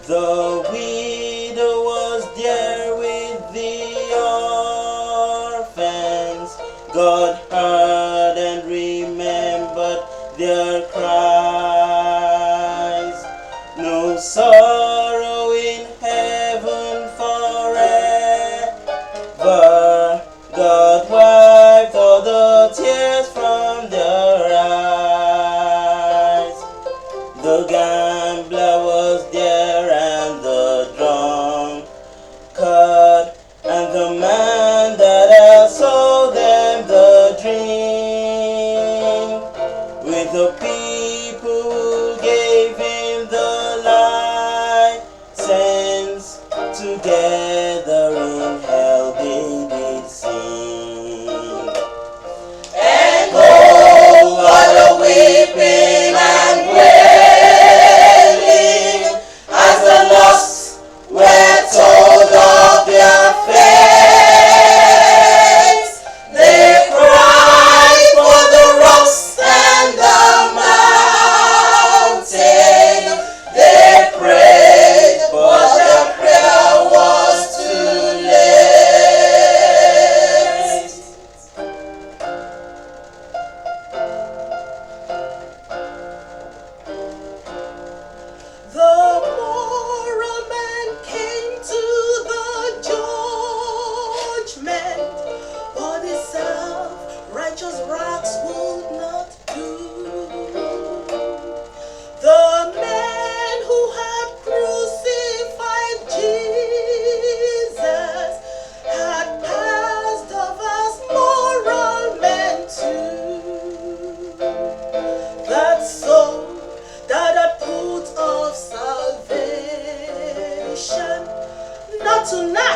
The widow was there with the orphans. God heard and remembered their cries. No sorrow in heaven forever. God wiped all the tears from their eyes. The gambler was there and the drunkard and the man that had sold them the drink. With the people who gave him the license, together in hell they did sing. And oh, what a weeping and wailing as the lost were told of their fates. They cried for the rocks and the mountain. They prayed, but their prayer was too late. The moral man came to the judgment, but his self-righteous rags would not do. The man who had crucified Jesus had passed off as moral men too. That soul that had put off salvation, not tonight.